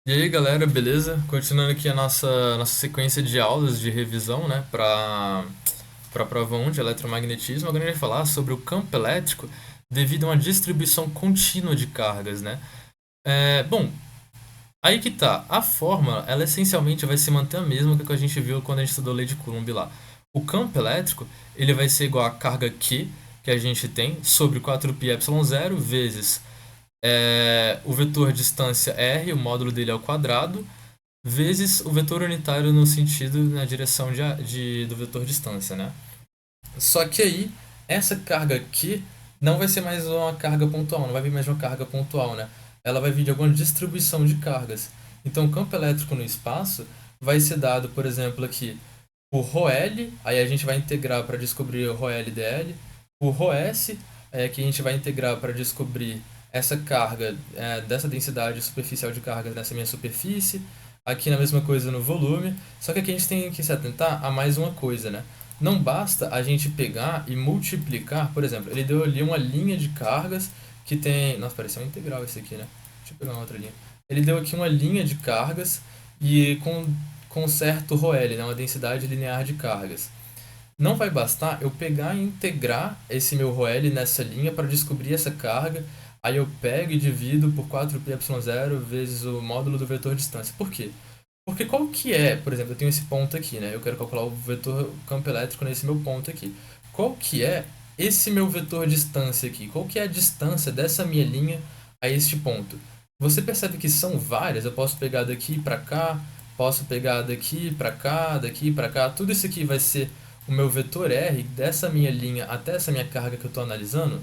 E aí, galera, beleza? Continuando aqui a nossa sequência de aulas de revisão, né, para a prova 1 de eletromagnetismo. Agora a gente vai falar sobre o campo elétrico devido a uma distribuição contínua de cargas, né? Bom, aí que tá. A fórmula, ela essencialmente vai se manter a mesma que a gente viu quando a gente estudou lei de Coulomb lá. O campo elétrico, ele vai ser igual à carga Q, que a gente tem, sobre 4πε0 vezes o vetor distância r, o módulo dele é o quadrado, vezes o vetor unitário no sentido, na direção do vetor distância, né? Só que aí, essa carga aqui não vai ser mais uma carga pontual, não vai vir mais uma carga pontual, né? Ela vai vir de alguma distribuição de cargas. Então, o campo elétrico no espaço vai ser dado, por exemplo, aqui por ρl, aí a gente vai integrar para descobrir o ρl dl, por ρs, que a gente vai integrar para descobrir essa carga dessa densidade superficial de cargas nessa minha superfície, aqui na mesma coisa no volume, só que aqui a gente tem que se atentar a mais uma coisa, né? Não basta a gente pegar e multiplicar, por exemplo, ele deu ali uma linha de cargas que tem. Nossa, parecia uma integral esse aqui, né? Deixa eu pegar uma outra linha. Ele deu aqui uma linha de cargas e com certo ρl, né? Uma densidade linear de cargas. Não vai bastar eu pegar e integrar esse meu ρl nessa linha para descobrir essa carga. Aí eu pego e divido por 4πε0 vezes o módulo do vetor distância. Por quê? Porque qual que é, por exemplo, eu tenho esse ponto aqui, né? Eu quero calcular o vetor campo elétrico nesse meu ponto aqui. Qual que é esse meu vetor distância aqui? Qual que é a distância dessa minha linha a este ponto? Você percebe que são várias, eu posso pegar daqui para cá, posso pegar daqui para cá, tudo isso aqui vai ser o meu vetor R dessa minha linha até essa minha carga que eu estou analisando.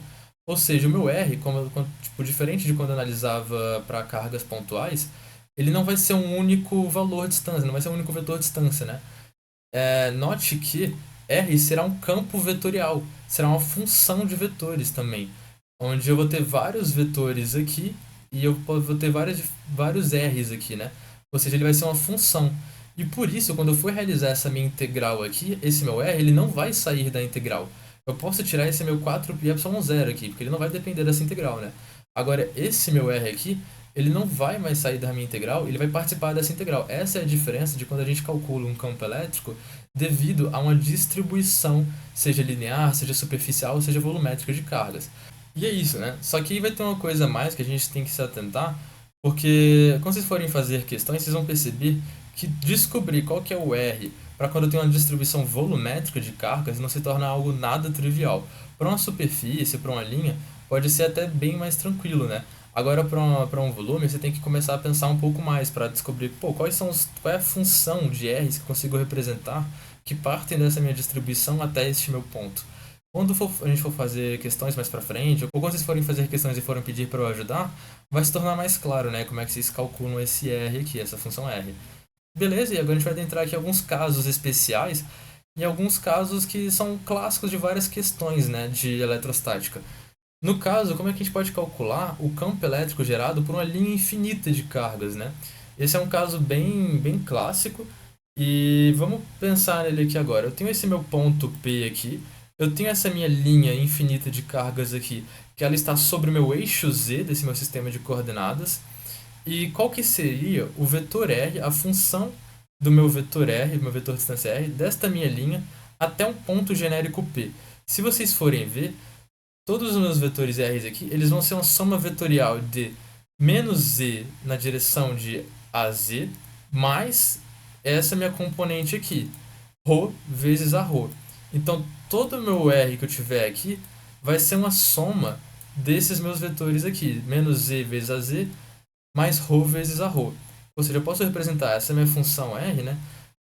Ou seja, o meu R, tipo, diferente de quando eu analisava para cargas pontuais, ele não vai ser um único valor de distância, não vai ser um único vetor de distância, né? Note que R será um campo vetorial, será uma função de vetores também, onde eu vou ter vários vetores aqui e eu vou ter vários R's aqui, né? Ou seja, ele vai ser uma função. E por isso, quando eu for realizar essa minha integral aqui, esse meu R ele não vai sair da integral. Eu posso tirar esse meu 4πε0 aqui, porque ele não vai depender dessa integral, né? Agora, esse meu R aqui, ele não vai mais sair da minha integral, ele vai participar dessa integral. Essa é a diferença de quando a gente calcula um campo elétrico devido a uma distribuição, seja linear, seja superficial, seja volumétrica de cargas. E é isso, né? Só que aí vai ter uma coisa a mais que a gente tem que se atentar, porque quando vocês forem fazer questões, vocês vão perceber que descobrir qual que é o R para quando tem uma distribuição volumétrica de cargas não se torna algo nada trivial. Para uma superfície, para uma linha, pode ser até bem mais tranquilo, né? Agora, para um volume, você tem que começar a pensar um pouco mais para descobrir, pô, qual é a função de R's que eu consigo representar que partem dessa minha distribuição até este meu ponto. Quando a gente for fazer questões mais para frente, ou quando vocês forem fazer questões e forem pedir para eu ajudar, vai se tornar mais claro, né, como é que vocês calculam esse R aqui, essa função R. Beleza, e agora a gente vai adentrar aqui em alguns casos especiais e alguns casos que são clássicos de várias questões, né, de eletrostática. No caso, como é que a gente pode calcular o campo elétrico gerado por uma linha infinita de cargas, né? Esse é um caso bem clássico e vamos pensar nele aqui agora. Eu tenho esse meu ponto P aqui, eu tenho essa minha linha infinita de cargas aqui, que ela está sobre o meu eixo Z desse meu sistema de coordenadas. E qual que seria o vetor R, a função do meu vetor R, do meu vetor de distância R, desta minha linha até um ponto genérico P? Se vocês forem ver, todos os meus vetores R aqui, eles vão ser uma soma vetorial de menos z na direção de AZ, mais essa minha componente aqui, ρ vezes a ρ. Então, todo o meu R que eu tiver aqui vai ser uma soma desses meus vetores aqui, menos z vezes AZ, mais ρ vezes a ρ. Ou seja, eu posso representar essa minha função R, né?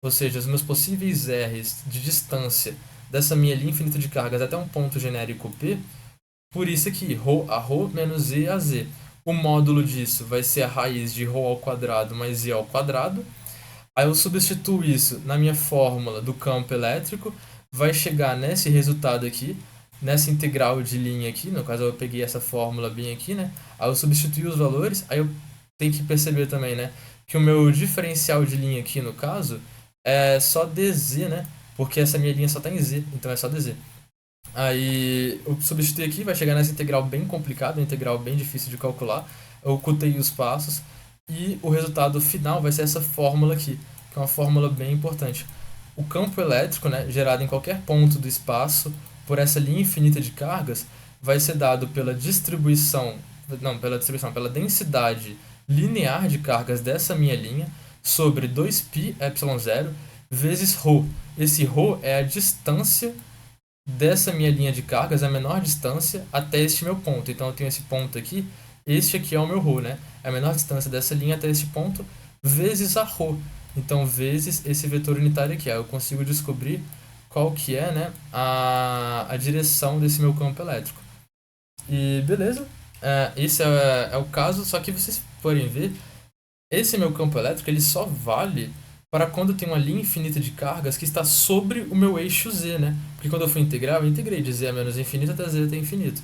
Ou seja, os meus possíveis R's de distância dessa minha linha infinita de cargas até um ponto genérico P, por isso aqui, ρ a ρ menos z a z. O módulo disso vai ser a raiz de ρ ao quadrado mais z ao quadrado. Aí eu substituo isso na minha fórmula do campo elétrico, vai chegar nesse resultado aqui, nessa integral de linha aqui, no caso eu peguei essa fórmula bem aqui, né? Aí eu substituo os valores, aí eu tenho que perceber também, né, que o meu diferencial de linha aqui, no caso, é só dz, né? Porque essa minha linha só está em z, então é só dz. Aí eu substituir aqui, vai chegar nessa integral bem complicada, uma integral bem difícil de calcular. Eu ocultei os passos. E o resultado final vai ser essa fórmula aqui, que é uma fórmula bem importante. O campo elétrico, né, gerado em qualquer ponto do espaço por essa linha infinita de cargas, vai ser dado pela distribuição, não, pela densidade linear de cargas dessa minha linha sobre 2π epsilon zero vezes ρ. Esse ρ é a distância dessa minha linha de cargas, a menor distância até este meu ponto. Então eu tenho esse ponto aqui, este aqui é o meu ρ, né? A menor distância dessa linha até este ponto vezes a ρ. Então esse vetor unitário aqui. Aí eu consigo descobrir qual que é, né, a direção desse meu campo elétrico. E beleza, esse é o caso, só que vocês podem ver, esse meu campo elétrico ele só vale para quando eu tenho uma linha infinita de cargas que está sobre o meu eixo z, né? Porque quando eu fui integrar, eu integrei de z a menos infinito até z até infinito.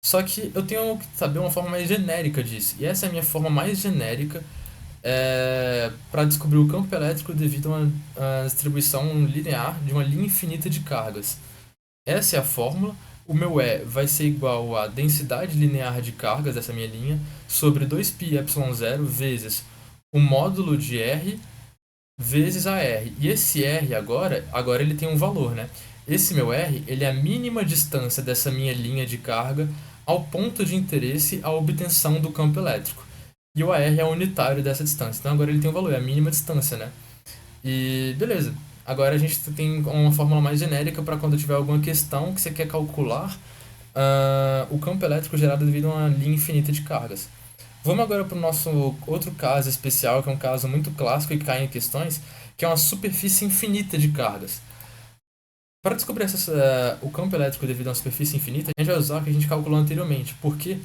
Só que eu tenho que saber uma forma mais genérica disso. E essa é a minha forma mais genérica para descobrir o campo elétrico devido a uma distribuição linear de uma linha infinita de cargas. Essa é a fórmula. O meu E vai ser igual à densidade linear de cargas dessa minha linha sobre 2π epsilon zero vezes o módulo de R vezes a R. E esse R agora ele tem um valor, né? Esse meu R, ele é a mínima distância dessa minha linha de carga ao ponto de interesse à obtenção do campo elétrico. E o AR é o unitário dessa distância. Então agora ele tem um valor, é a mínima distância, né? E beleza. Agora a gente tem uma fórmula mais genérica para quando tiver alguma questão que você quer calcular o campo elétrico gerado devido a uma linha infinita de cargas. Vamos agora para o nosso outro caso especial, que é um caso muito clássico e cai em questões, que é uma superfície infinita de cargas. Para descobrir o campo elétrico devido a uma superfície infinita, a gente vai usar o que a gente calculou anteriormente, porque,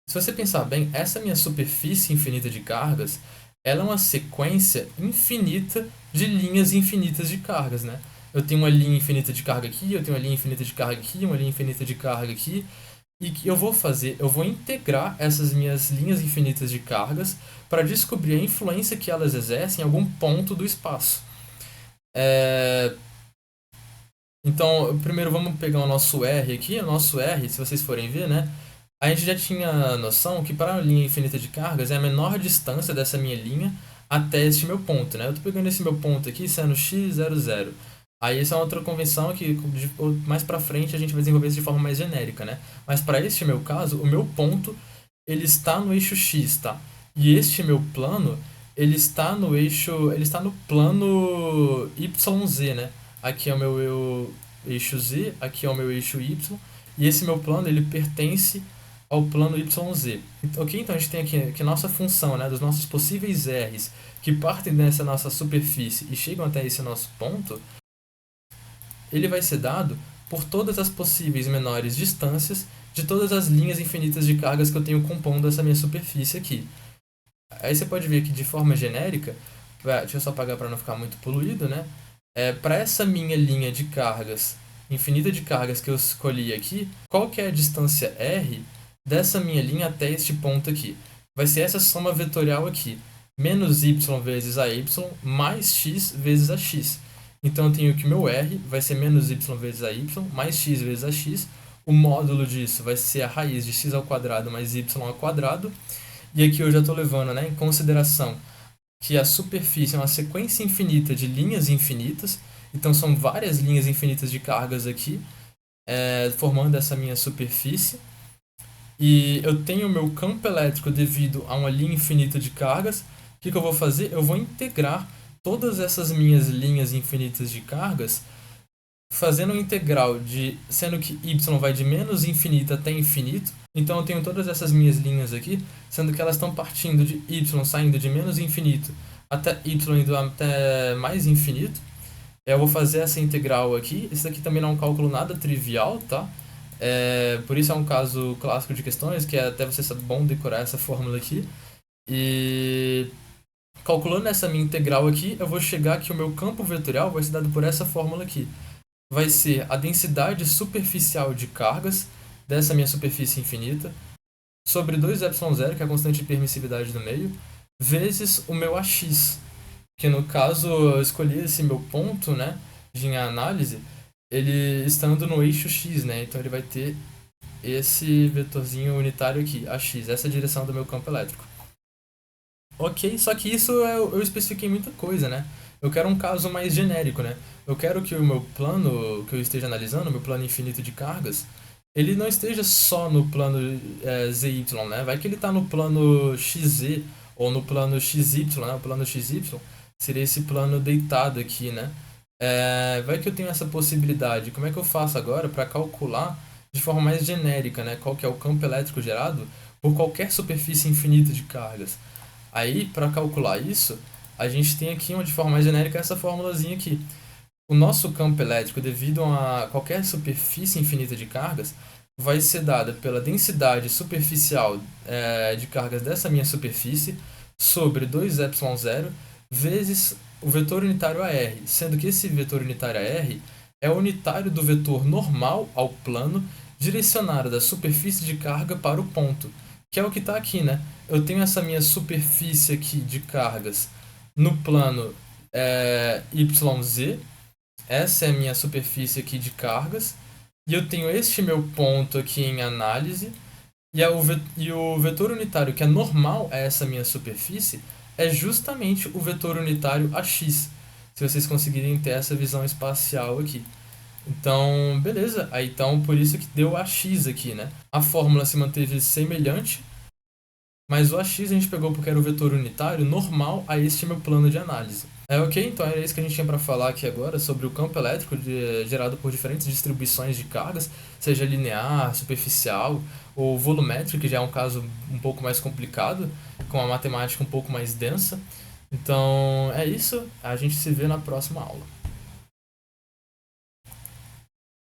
se você pensar bem, essa minha superfície infinita de cargas, ela é uma sequência infinita de linhas infinitas de cargas, né? Eu tenho uma linha infinita de carga aqui, eu tenho uma linha infinita de carga aqui, uma linha infinita de carga aqui, e que eu vou integrar essas minhas linhas infinitas de cargas para descobrir a influência que elas exercem em algum ponto do espaço. Então, primeiro vamos pegar o nosso R aqui. O nosso R, se vocês forem ver, né? A gente já tinha noção que para a linha infinita de cargas é a menor distância dessa minha linha até este meu ponto, né? Eu estou pegando esse meu ponto aqui sendo x00. Aí essa é outra convenção que mais para frente a gente vai desenvolver isso de forma mais genérica, né? Mas para este meu caso, o meu ponto ele está no eixo x, tá? E este meu plano, ele está no plano YZ, né? Aqui é o meu eixo Z, aqui é o meu eixo Y, e esse meu plano ele pertence ao plano YZ. Ok? Então a gente tem aqui que nossa função, né, dos nossos possíveis R's que partem dessa nossa superfície e chegam até esse nosso ponto, ele vai ser dado por todas as possíveis menores distâncias de todas as linhas infinitas de cargas que eu tenho compondo essa minha superfície aqui. Aí você pode ver que de forma genérica, deixa eu só apagar para não ficar muito poluído, né? Para essa minha linha de cargas, infinita de cargas que eu escolhi aqui, qual que é a distância R dessa minha linha até este ponto aqui? Vai ser essa soma vetorial aqui, menos y vezes a y, mais x vezes a x. Então eu tenho que meu R vai ser menos y vezes a y, mais x vezes a x. O módulo disso vai ser a raiz de x ao quadrado mais y ao quadrado. E aqui eu já estou levando, né, em consideração que a superfície é uma sequência infinita de linhas infinitas. Então são várias linhas infinitas de cargas aqui, formando essa minha superfície. E eu tenho o meu campo elétrico devido a uma linha infinita de cargas. O que eu vou fazer? Eu vou integrar todas essas minhas linhas infinitas de cargas, fazendo um integral sendo que y vai de menos infinito até infinito. Então eu tenho todas essas minhas linhas aqui, sendo que elas estão partindo de y saindo de menos infinito até y indo até mais infinito. Eu vou fazer essa integral aqui. Isso aqui também não é um cálculo nada trivial, tá? Por isso é um caso clássico de questões, que é até você ser bom decorar essa fórmula aqui. E calculando essa minha integral aqui, eu vou chegar que o meu campo vetorial vai ser dado por essa fórmula aqui. Vai ser a densidade superficial de cargas dessa minha superfície infinita sobre 2ε0, que é a constante de permissividade do meio, vezes o meu AX, que no caso eu escolhi esse meu ponto, né, de análise, ele estando no eixo x, né, então ele vai ter esse vetorzinho unitário aqui, AX, essa é a direção do meu campo elétrico. Ok, só que isso eu especifiquei muita coisa, né? Eu quero um caso mais genérico, né? Eu quero que o meu plano que eu esteja analisando, o meu plano infinito de cargas, ele não esteja só no plano ZY, né? Vai que ele está no plano XZ ou no plano XY, né? O plano XY seria esse plano deitado aqui, né? Vai que eu tenho essa possibilidade. Como é que eu faço agora para calcular de forma mais genérica, né? Qual que é o campo elétrico gerado por qualquer superfície infinita de cargas? Aí, para calcular isso, a gente tem aqui, de forma mais genérica, essa formulazinha aqui. O nosso campo elétrico, devido a qualquer superfície infinita de cargas, vai ser dada pela densidade superficial de cargas dessa minha superfície sobre 2ε0 vezes o vetor unitário AR, sendo que esse vetor unitário AR é o unitário do vetor normal ao plano direcionado da superfície de carga para o ponto, que é o que está aqui, né? Eu tenho essa minha superfície aqui de cargas no plano YZ, essa é a minha superfície aqui de cargas, e eu tenho este meu ponto aqui em análise, e o vetor unitário que é normal a essa minha superfície é justamente o vetor unitário AX, se vocês conseguirem ter essa visão espacial aqui. Então, beleza. Aí, então, por isso que deu AX aqui, né? A fórmula se manteve semelhante, mas o AX a gente pegou porque era o vetor unitário normal a este meu plano de análise. Ok, então era isso que a gente tinha para falar aqui agora sobre o campo elétrico gerado por diferentes distribuições de cargas, seja linear, superficial ou volumétrico, que já é um caso um pouco mais complicado, com a matemática um pouco mais densa. Então é isso, a gente se vê na próxima aula.